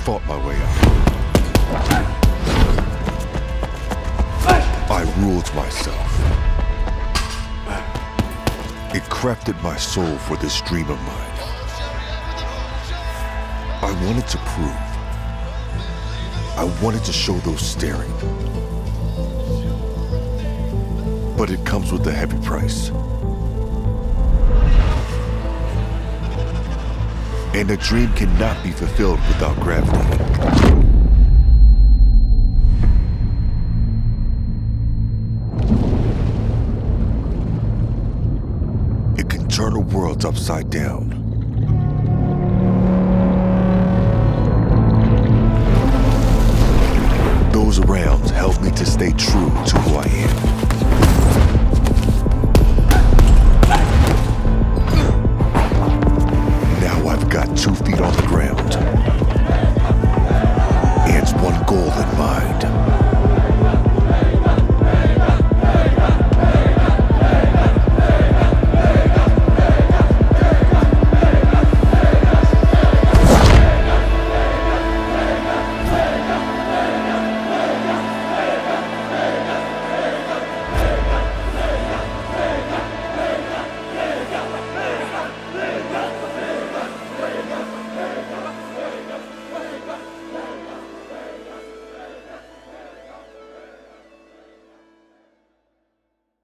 fought my way out. I ruled myself. It crafted my soul for this dream of mine. I wanted to prove. I wanted to show those staring. But it comes with a heavy price. And a dream cannot be fulfilled without gravity. It can turn a world upside down. Those around helped me to stay true